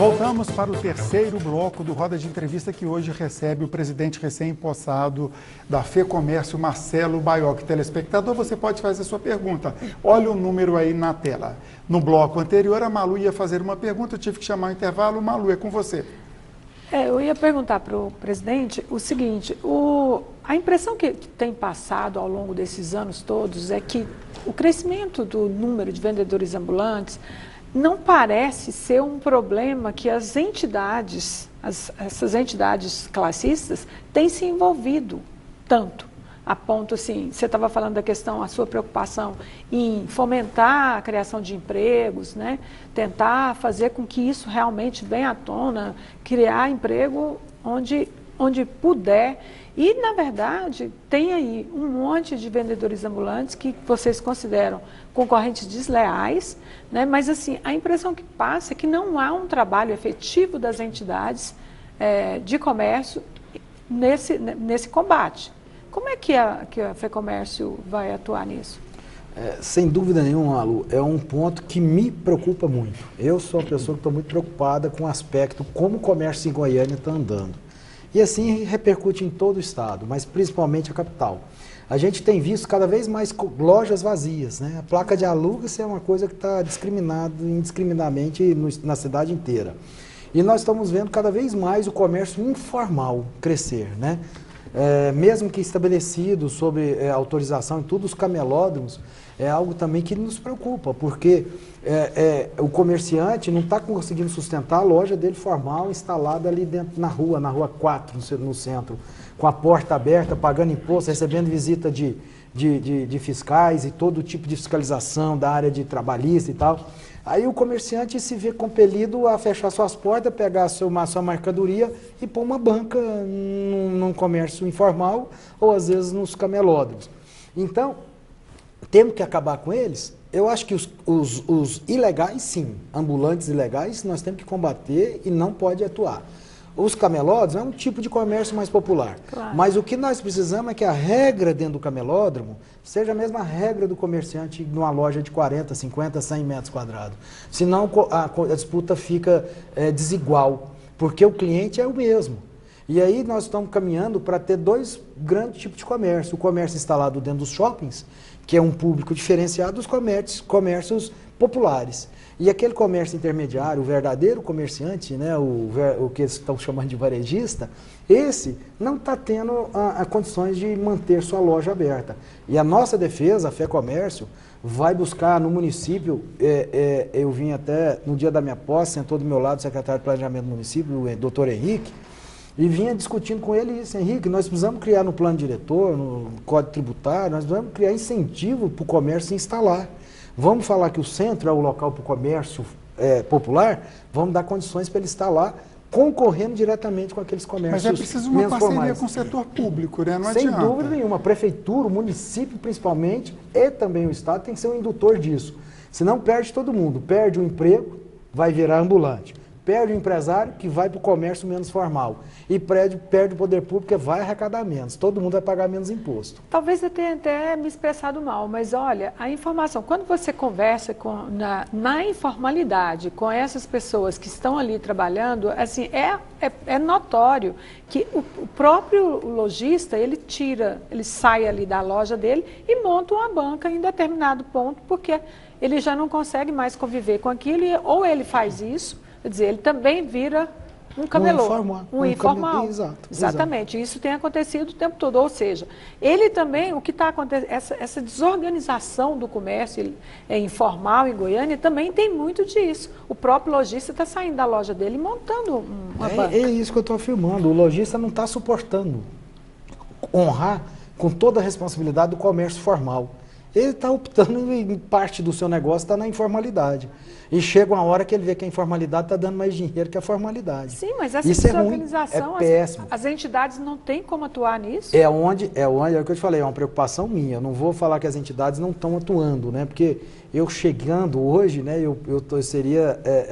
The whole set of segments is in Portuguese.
Voltamos para o terceiro bloco do Roda de Entrevista, que hoje recebe o presidente recém-impossado da FEComércio, Marcelo Baiocchi. Telespectador, você pode fazer a sua pergunta. Olha o número aí na tela. No bloco anterior, a Malu ia fazer uma pergunta, eu tive que chamar o intervalo. Malu, é com você. Eu ia perguntar para o presidente o seguinte, a impressão que tem passado ao longo desses anos todos é que o crescimento do número de vendedores ambulantes não parece ser um problema que as entidades, essas entidades classistas, têm se envolvido tanto. A ponto, assim, você estava falando da questão, a sua preocupação em fomentar a criação de empregos, né? Tentar fazer com que isso realmente venha à tona, criar emprego onde puder. E, na verdade, tem aí um monte de vendedores ambulantes que vocês consideram concorrentes desleais, né? Mas, assim, a impressão que passa é que não há um trabalho efetivo das entidades de comércio nesse combate. Como é que a FEComércio vai atuar nisso? Sem dúvida nenhuma, Malu, é um ponto que me preocupa muito. Eu sou uma pessoa que estou muito preocupada com o aspecto como o comércio em Goiânia está andando. E assim repercute em todo o estado, mas principalmente a capital. A gente tem visto cada vez mais lojas vazias, né? A placa de aluga-se é uma coisa que está discriminada indiscriminadamente na cidade inteira. E nós estamos vendo cada vez mais o comércio informal crescer, né? Mesmo que estabelecido sobre autorização e tudo, os camelódromos é algo também que nos preocupa, porque o comerciante não está conseguindo sustentar a loja dele formal instalada ali dentro na rua 4, no centro, com a porta aberta, pagando imposto, recebendo visita de fiscais e todo tipo de fiscalização da área de trabalhista e tal. Aí o comerciante se vê compelido a fechar suas portas, pegar a sua mercadoria e pôr uma banca num comércio informal ou às vezes nos camelódromos. Então, temos que acabar com eles. Eu acho que os ilegais, sim, ambulantes ilegais, nós temos que combater e não pode atuar. Os camelódromos é um tipo de comércio mais popular. Claro. Mas o que nós precisamos é que a regra dentro do camelódromo seja a mesma regra do comerciante numa loja de 40, 50, 100 metros quadrados. Senão a disputa fica desigual, porque o cliente é o mesmo. E aí nós estamos caminhando para ter dois grandes tipos de comércio. O comércio instalado dentro dos shoppings, que é um público diferenciado dos comércios populares. E aquele comércio intermediário, o verdadeiro comerciante, né, o que eles estão chamando de varejista, esse não está tendo condições de manter sua loja aberta. E a nossa defesa, a FEComércio, vai buscar no município, eu vim até no dia da minha posse, sentou do meu lado o secretário de Planejamento do município, o doutor Henrique, e vinha discutindo com ele isso: Henrique, nós precisamos criar no plano diretor, no Código Tributário, nós precisamos criar incentivo para o comércio se instalar. Vamos falar que o centro é o local para o comércio popular, vamos dar condições para ele estar lá, concorrendo diretamente com aqueles comércios. Mas é preciso uma parceria com o setor público, né? Não Sem adianta. dúvida nenhuma. A prefeitura, o município principalmente, e também o estado tem que ser um indutor disso. Senão perde todo mundo. Perde o emprego, vai virar ambulante. Perde o empresário, que vai para o comércio menos formal. E perde o poder público, que vai arrecadar menos. Todo mundo vai pagar menos imposto. Talvez eu tenha até me expressado mal, mas olha, a informação, quando você conversa na informalidade com essas pessoas que estão ali trabalhando, assim, é notório que o próprio lojista, ele sai ali da loja dele e monta uma banca em determinado ponto, porque ele já não consegue mais conviver com aquilo, ou ele faz isso, quer dizer, ele também vira um camelô, um informal. Exatamente, isso tem acontecido o tempo todo, ou seja, ele também, o que está acontecendo, essa desorganização do comércio informal em Goiânia também tem muito disso. O próprio lojista está saindo da loja dele e montando uma banca. É isso que eu estou afirmando, o lojista não está suportando honrar com toda a responsabilidade do comércio formal. Ele está optando em parte do seu negócio, está na informalidade. E chega uma hora que ele vê que a informalidade está dando mais dinheiro que a formalidade. Sim, mas essa Isso desorganização, é ruim, é péssimo. As entidades não têm como atuar nisso? É o que eu te falei, é uma preocupação minha. Eu não vou falar que as entidades não estão atuando, né? Porque eu chegando hoje, né,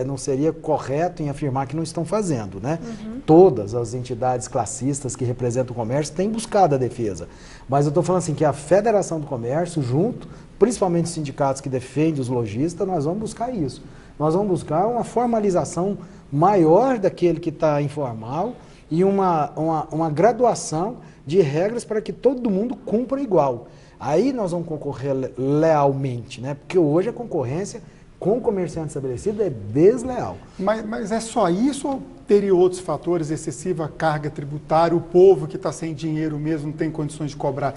não seria correto em afirmar que não estão fazendo, né? Uhum. Todas as entidades classistas que representam o comércio têm buscado a defesa. Mas eu estou falando assim, que a Federação do Comércio, junto, principalmente os sindicatos que defendem os lojistas, nós vamos buscar isso. Nós vamos buscar uma formalização maior daquele que está informal e uma graduação de regras para que todo mundo cumpra igual. Aí nós vamos concorrer lealmente, né? Porque hoje a concorrência com o comerciante estabelecido é desleal. Mas é só isso ou teria outros fatores, excessiva carga tributária, o povo que está sem dinheiro mesmo, não tem condições de comprar,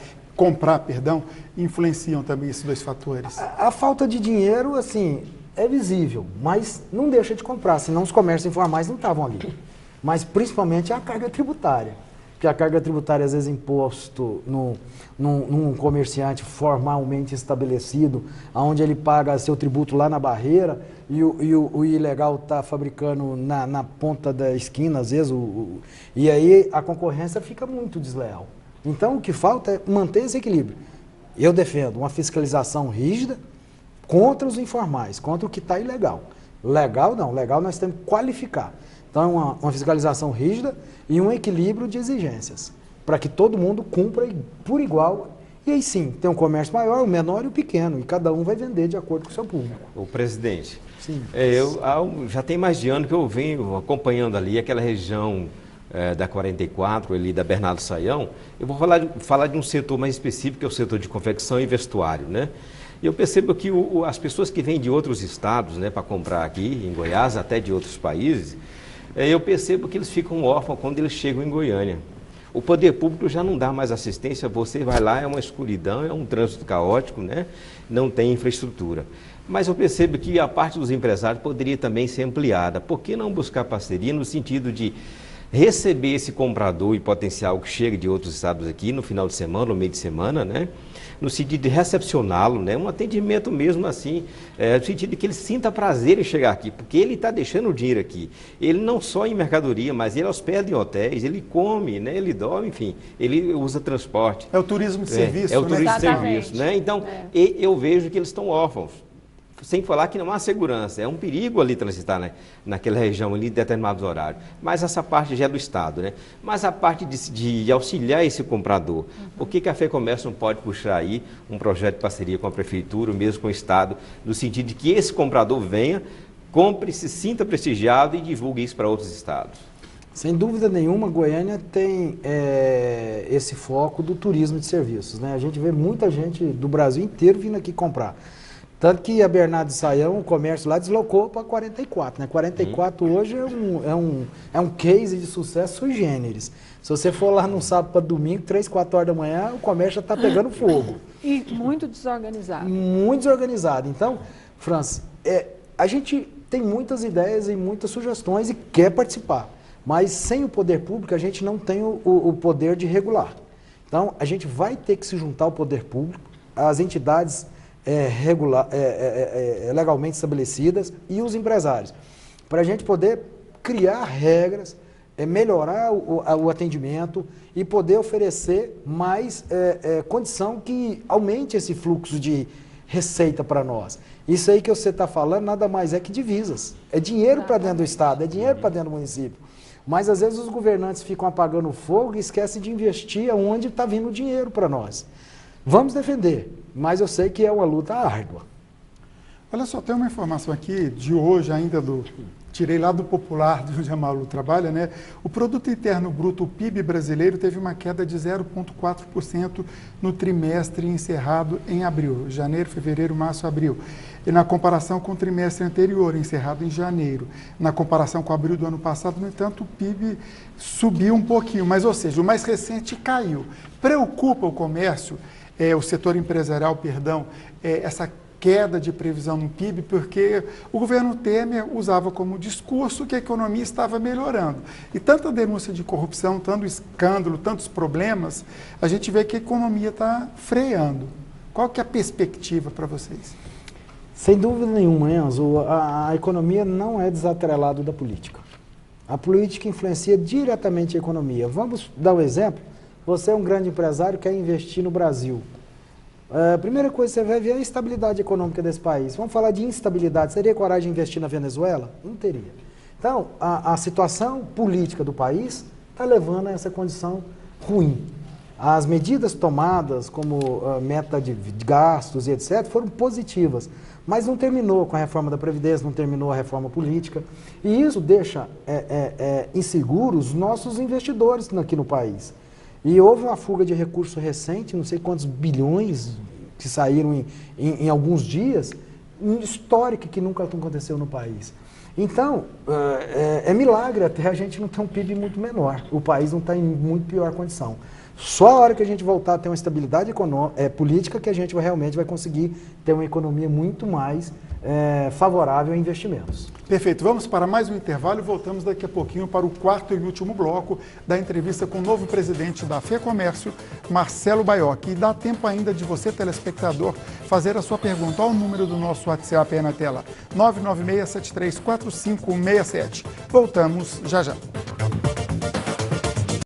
influenciam também esses dois fatores? A falta de dinheiro, assim, é visível, mas não deixa de comprar, senão os comércios informais não estavam ali. Mas principalmente a carga tributária. Porque a carga tributária, às vezes, imposto num comerciante formalmente estabelecido, onde ele paga seu tributo lá na barreira e o ilegal está fabricando na ponta da esquina, às vezes, e aí a concorrência fica muito desleal. Então, o que falta é manter esse equilíbrio. Eu defendo uma fiscalização rígida contra os informais, contra o que está ilegal. Legal não, legal nós temos que qualificar. Então, uma fiscalização rígida e um equilíbrio de exigências, para que todo mundo cumpra por igual. E aí sim, tem um comércio maior, o menor e o pequeno, e cada um vai vender de acordo com o seu público. O presidente, Sim. Já tem mais de ano que eu venho acompanhando ali aquela região da 44, ali da Bernardo Saião. Eu vou falar de um setor mais específico, que é o setor de confecção e vestuário, né? E eu percebo que as pessoas que vêm de outros estados, né, para comprar aqui em Goiás, até de outros países, eu percebo que eles ficam órfãos quando eles chegam em Goiânia. O poder público já não dá mais assistência, você vai lá, é uma escuridão, é um trânsito caótico, né? Não tem infraestrutura. Mas eu percebo que a parte dos empresários poderia também ser ampliada. Por que não buscar parceria no sentido de receber esse comprador e potencial que chega de outros estados aqui no final de semana, no meio de semana, né? No sentido de recepcioná-lo, né? Um atendimento mesmo assim, no sentido de que ele sinta prazer em chegar aqui, porque ele está deixando o dinheiro aqui. Ele não só em mercadoria, mas ele hospeda em hotéis, ele come, né? Ele dorme, enfim, ele usa transporte. É o turismo de serviço, É o turismo né? de serviço, né? Então, eu vejo que eles estão órfãos. Sem falar que não há segurança, é um perigo ali transitar, né, naquela região ali em determinados horários. Mas essa parte já é do Estado, né? Mas a parte de auxiliar esse comprador, por que a FEComércio não pode puxar aí um projeto de parceria com a Prefeitura, mesmo com o Estado, no sentido de que esse comprador venha, compre, se sinta prestigiado e divulgue isso para outros estados? Sem dúvida nenhuma, Goiânia tem esse foco do turismo de serviços, né? A gente vê muita gente do Brasil inteiro vindo aqui comprar. Tanto que a Bernardo Saião, o comércio lá, deslocou para 44, né? 44 hoje é um case de sucesso sui generis. Se você for lá no sábado para domingo, 3, 4 horas da manhã, o comércio já está pegando fogo. E muito desorganizado. Muito desorganizado. Então, França, a gente tem muitas ideias e muitas sugestões e quer participar. Mas sem o poder público, a gente não tem o poder de regular. Então, a gente vai ter que se juntar ao poder público, as entidades legalmente estabelecidas e os empresários, para a gente poder criar regras, melhorar o atendimento e poder oferecer mais condição que aumente esse fluxo de receita para nós. Isso aí que você está falando nada mais é que divisas. É dinheiro para dentro do Estado, é dinheiro para dentro do município. Mas às vezes os governantes ficam apagando fogo e esquecem de investir onde está vindo o dinheiro para nós. Vamos defender, mas eu sei que é uma luta árdua. Olha só, tem uma informação aqui de hoje ainda tirei lá do Popular, de onde a Malu trabalha, né? O Produto Interno Bruto, o PIB brasileiro, teve uma queda de 0,4% no trimestre encerrado em abril, janeiro, fevereiro, março, abril. E na comparação com o trimestre anterior, encerrado em janeiro. Na comparação com abril do ano passado, no entanto, o PIB subiu um pouquinho, mas, ou seja, o mais recente caiu. Preocupa o comércio, o setor empresarial, essa queda de previsão no PIB, porque o governo Temer usava como discurso que a economia estava melhorando. E tanta denúncia de corrupção, tanto escândalo, tantos problemas, a gente vê que a economia está freando. Qual que é a perspectiva para vocês? Sem dúvida nenhuma, Enzo, a economia não é desatrelada da política. A política influencia diretamente a economia. Vamos dar um exemplo? Você é um grande empresário, quer investir no Brasil. A primeira coisa que você vai ver é a estabilidade econômica desse país. Vamos falar de instabilidade. Teria coragem de investir na Venezuela? Não teria. Então, a situação política do país está levando a essa condição ruim. As medidas tomadas como meta de gastos e etc. foram positivas, mas não terminou com a reforma da Previdência, não terminou a reforma política. E isso deixa inseguros os nossos investidores aqui no país. E houve uma fuga de recurso recente, não sei quantos bilhões que saíram em alguns dias, histórico que nunca aconteceu no país. Então, é milagre até a gente não ter um PIB muito menor. O país não está em muito pior condição. Só a hora que a gente voltar a ter uma estabilidade política que a gente realmente vai conseguir ter uma economia muito mais favorável a investimentos. Perfeito. Vamos para mais um intervalo e voltamos daqui a pouquinho para o quarto e último bloco da entrevista com o novo presidente da FEComércio, Marcelo Baiocchi. E dá tempo ainda de você, telespectador, fazer a sua pergunta. Olha o número do nosso WhatsApp aí na tela, 996734567. Voltamos já já.